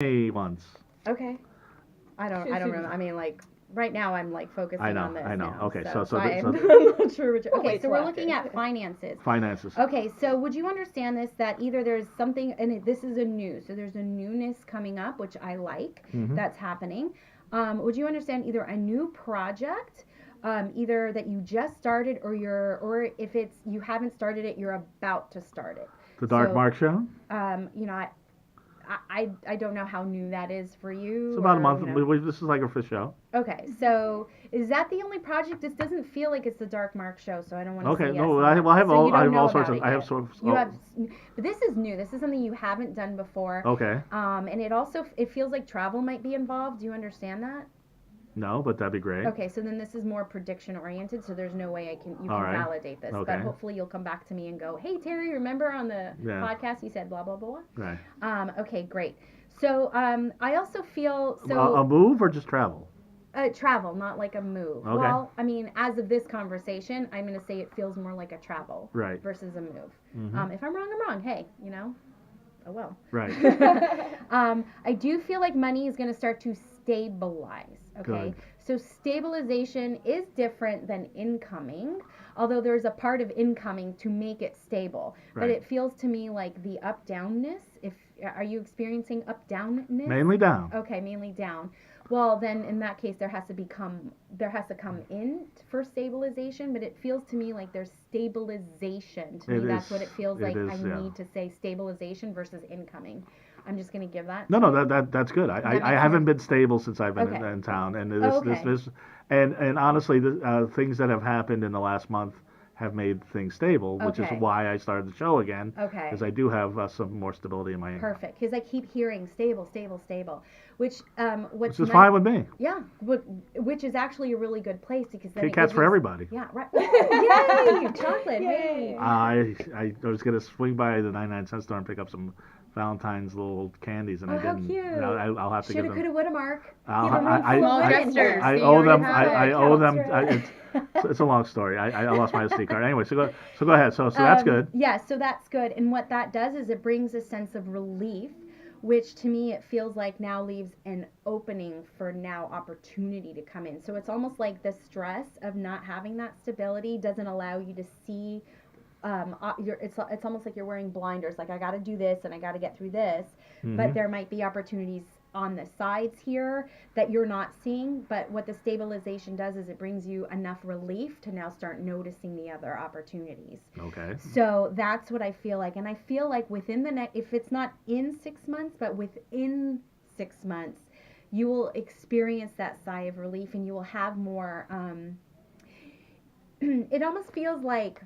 once. Okay. I don't remember. I mean, like, right now I'm, like, focusing on this I know. now. Okay, I'm not sure what you're... Okay, so we're looking at finances. Finances. Okay, so would you understand this, that either there's something, and this is a new, so there's a newness coming up, which I like, that's happening. Would you understand either a new project, either that you just started, or if it's you haven't started it, you're about to start it. The Dark Mark Show? You know, I don't know how new that is for you. It's about a month. You know. This is like our first show. Okay, so is that the only project? This doesn't feel like it's the Dark Mark Show, so I don't want to say yes. No, I have all sorts of. I have sort of. You have, but this is new. This is something you haven't done before. Okay. And it feels like travel might be involved. Do you understand that? No, but that'd be great. Okay, so then this is more prediction oriented, so there's no way you can validate this. Okay. But hopefully you'll come back to me and go, hey Terrie, remember on the podcast you said blah blah blah? Right. Okay, great. So I also feel a move or just travel? Travel, not like a move. Okay. Well, I mean, as of this conversation, I'm going to say it feels more like a travel versus a move. Mm-hmm. If I'm wrong, I'm wrong. Hey, you know, oh well. Right. I do feel like money is going to start to stabilize. Okay. Good. So stabilization is different than incoming, although there's a part of incoming to make it stable. Right. But it feels to me like the up-downness. Are you experiencing up-downness? Mainly down. Okay, mainly down. Well, then in that case, there has to come in for stabilization, but it feels to me like there's stabilization. To me, that's what it feels like. I need to say stabilization versus incoming. I'm just going to give that. No, that's good. I haven't been stable since I've been in town, and this and honestly, the things that have happened in the last month have made things stable, which is why I started the show again. Okay. Because I do have some more stability in my income. Perfect. Because I keep hearing stable, which is fine with me. Yeah, which is actually a really good place because then Kit Kats for everybody. Yeah, right. Yay, chocolate. Yay. I was gonna swing by the 99-cent store and pick up some Valentine's little candies, and I didn't. How cute. You know, I'll have to give them. Shoulda, coulda, woulda, Mark. I owe them. It's a long story. I lost my SD card. Anyway, so go ahead. So that's good. Yeah, so that's good. And what that does is it brings a sense of relief, which to me it feels like now leaves an opening for now opportunity to come in. So it's almost like the stress of not having that stability doesn't allow you to see. It's almost like you're wearing blinders. Like I got to do this and I got to get through this, but there might be opportunities on the sides here that you're not seeing. But what the stabilization does is it brings you enough relief to now start noticing the other opportunities. Okay. So that's what I feel like, and I feel like within the next, if it's not in 6 months, but within 6 months, you will experience that sigh of relief, and you will have more. It almost feels like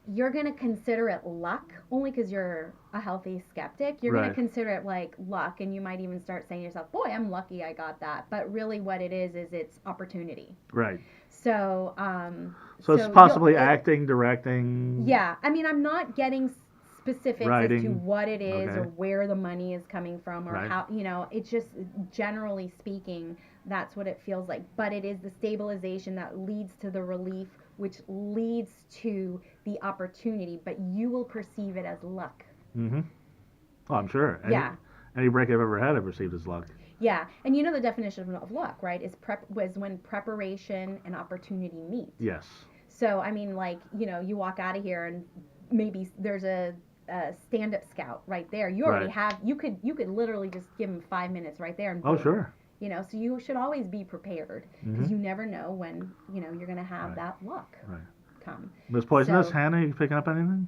you're going to consider it luck only because you're a healthy skeptic. You're going to consider it like luck, and you might even start saying to yourself, boy, I'm lucky I got that. But really what it is it's opportunity. Right. So it's possibly acting, directing. Yeah. I mean, I'm not getting specifics as to what it is or where the money is coming from or how, it's just generally speaking, that's what it feels like. But it is the stabilization that leads to the relief, which leads to the opportunity, but you will perceive it as luck. Mm-hmm. Oh, I'm sure. Any break I've ever had, I've received as luck. Yeah, and you know the definition of luck, right? Was when preparation and opportunity meet. Yes. So, I mean, like, you walk out of here and maybe there's a stand-up scout right there. You already have, you could literally just give him 5 minutes right there. And boom. Oh, sure. So you should always be prepared because you never know when, you're going to have that luck come. Ms. Poisoness, Hannah, you picking up anything?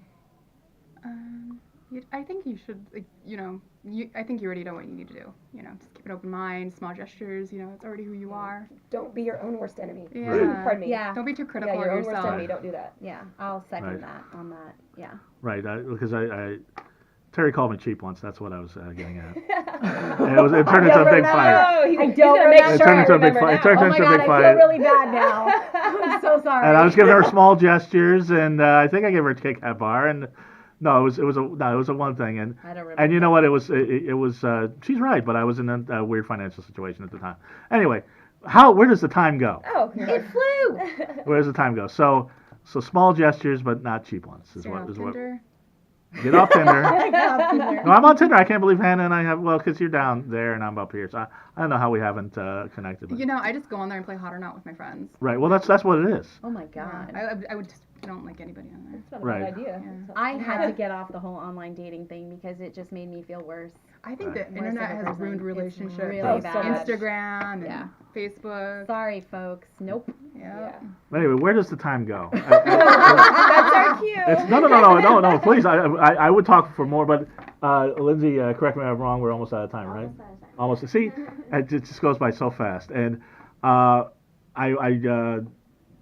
I think you should, I think you already know what you need to do. Just keep an open mind, small gestures, it's already who you are. Don't be your own worst enemy. Yeah. Pardon me. Yeah. Don't be too critical of your own yourself. Worst enemy, don't do that. Yeah, I'll second that on that. Yeah. Right, because Terrie called me cheap once. That's what I was getting at. And it turned into a big fight. I don't make sure it turned into a big fight. It turned into a big fight. I feel really bad now. I'm so sorry. And I was giving her small gestures, and I think I gave her a Kit Kat bar, and no, it was a one thing, and I don't remember. And you know what? It was she's right, but I was in a weird financial situation at the time. Anyway, where does the time go? Oh, it flew. Where does the time go? So small gestures, but not cheap ones. Tinder? Get off Tinder. Get off Tinder. No, I'm on Tinder. I can't believe Hannah and I have. Well, because you're down there and I'm up here, so I don't know how we haven't connected. But. You know, I just go on there and play Hot or Not with my friends. Right. Well, that's what it is. Oh my god. I would just don't like anybody on there. It's not a Right. bad idea. Yeah. I had to get off the whole online dating thing because it just made me feel worse. I think Right. the internet has person. ruined It's relationships. really Oh, bad. so much. Instagram and Yeah. Facebook. Sorry, folks. Nope. Yeah. But anyway, where does the time go? That's our cue. No. Please, I would talk for more, but Lindsay, correct me if I'm wrong. We're almost out of time, right? Almost. See, it just goes by so fast. And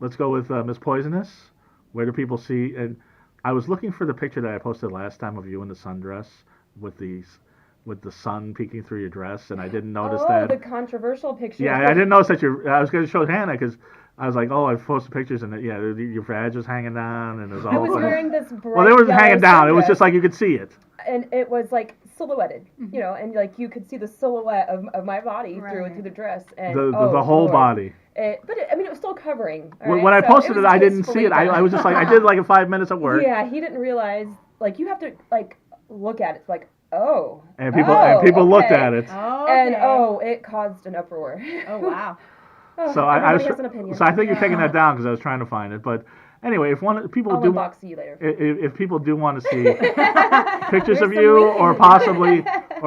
let's go with Ms. Poisoness. Where do people see? And I was looking for the picture that I posted last time of you in the sundress with the sun peeking through your dress, and I didn't notice that. The controversial picture. Yeah, I didn't notice that I was going to show Hannah because I was like, oh, I've posted pictures, and your vag was hanging down, and it was all. I was wearing this bright Well, it wasn't yellow hanging down. It was sundress, just like you could see it. and it was like silhouetted, you know, and like you could see the silhouette of my body Right. through the dress, and The whole Lord. body. It was still covering. all When right? I So posted it, was I didn't see tastefully it. I done. was just like, I did like 5 minutes at work. Yeah, he didn't realize. Like you have to like look at it. It's like oh. And people looked okay. at it. Oh. And it caused an uproar. Oh wow. So I was. Everybody has an opinion. So I think you're taking that down because I was trying to find it. But anyway, if people I'll do, unbox you later. if people do want to see pictures There's of some you, link or in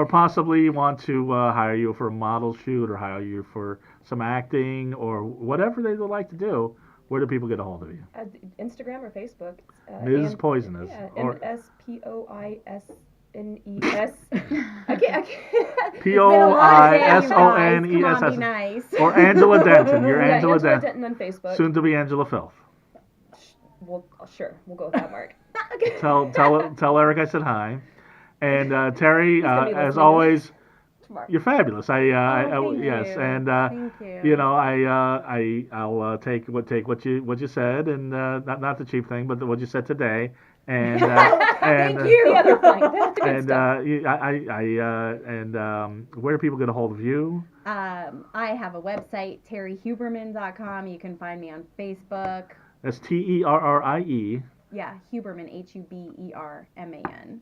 possibly want to hire you for a model shoot, or hire you for some acting, or whatever they would like to do, where do people get a hold of you? Instagram or Facebook. Ms. Poisonous. Yeah, Or MSPOISNES. I can't. Poisones. Come on, be nice. Or Angela Denton. You're Yeah, Angela Angela Denton. Denton on Facebook. Soon to be Angela Filth. We'll go with that, Mark. Tell Eric I said hi. And Terrie, He's gonna be as listening always, Tomorrow. you're fabulous. Thank Yes, you. and Thank you. I'll take what you said, and not the cheap thing, but what you said today, and Thank you. The other thing. That's the good and stuff. where do people get a hold of you? I have a website, terriehuberman.com. You can find me on Facebook. That's TERRIE. Yeah, Huberman, HUBERMAN.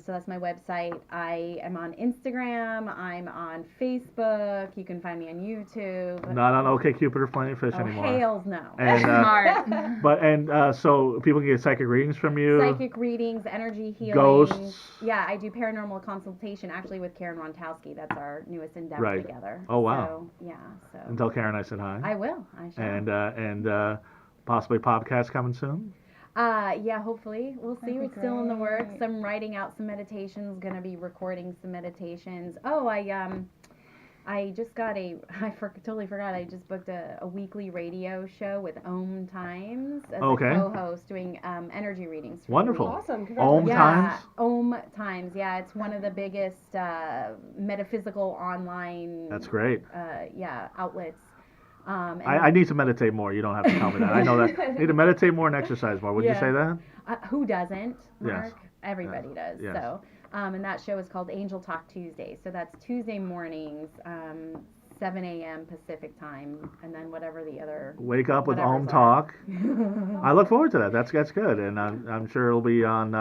So that's my website. I am on Instagram. I'm on Facebook. You can find me on YouTube. Not on OkCupid or Plenty of Fish Oh, anymore. hails no. And Smart. so people can get psychic readings from you. Psychic readings, energy healing. Ghosts. Yeah, I do paranormal consultation actually with Karen Rontowski. That's our newest endeavor Right. together. Oh, wow. So And tell Karen I said hi. I will. I shall. And possibly podcast coming soon. Yeah, hopefully. We'll see. That'd be It's still in the works. great. I'm writing out some meditations, gonna be recording some meditations. Oh, I just got totally forgot. I just booked a weekly radio show with Om Times as Okay. a co-host doing energy readings. for the Wonderful. week. Awesome. Om Congratulations. Yeah, Times? Om Times. Yeah, it's one of the biggest metaphysical online That's great. outlets. And I need to meditate more. You don't have to tell me that. I know that. I need to meditate more and exercise more. Would you Yeah. say that? who doesn't, Mark? Yes. Everybody does. Yes. So, and that show is called Angel Talk Tuesday. So that's Tuesday mornings, 7 a.m. Pacific time, and then whatever the other. Wake up with Whatever's Om on. Talk. I look forward to that. That's good, and I'm sure it'll be on.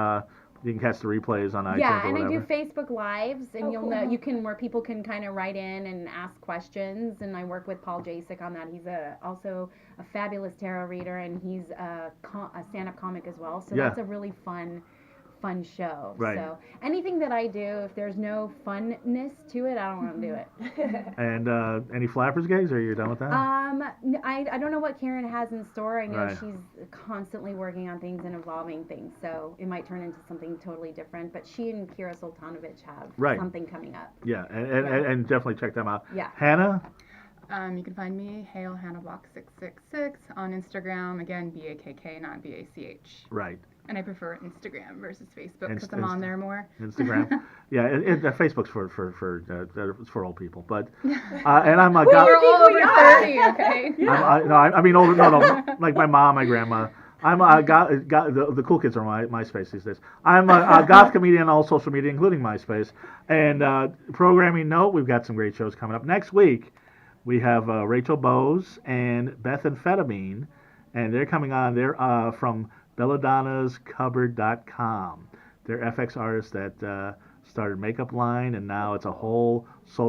You can catch the replays on iTunes Yeah, or and I whatever. do Facebook Lives, and Oh, you'll cool. know where people can kind of write in and ask questions. And I work with Paul Jasek on that. He's also a fabulous tarot reader, and he's a stand-up comic as well. So Yeah. that's a really fun show. Right. So anything that I do, if there's no funness to it, I don't want to do it. And any flappers gigs, or are you done with that? I don't know what Karen has in store. I know Right. she's constantly working on things and evolving things, so it might turn into something totally different. But she and Kira Sultanovich have Right. something coming up. Yeah, and definitely check them out. Yeah. Hannah? You can find me, Hail Hannah Block 666 on Instagram. Again, BAKK, not BACH. Right. And I prefer Instagram versus Facebook because Inst- I'm on inst- there more. Instagram. Yeah, Facebook's for old people, but and I'm a We're God. all over 30, okay? I mean older. No, like my mom, my grandma. I'm a the cool kids are MySpace these days. I'm a goth comedian on all social media, including MySpace. And programming note, we've got some great shows coming up next week. We have Rachel Bowes and Beth Amphetamine, and they're coming on. They're from belladonnascupboard.com. They're FX artists that started makeup line, and now it's a whole social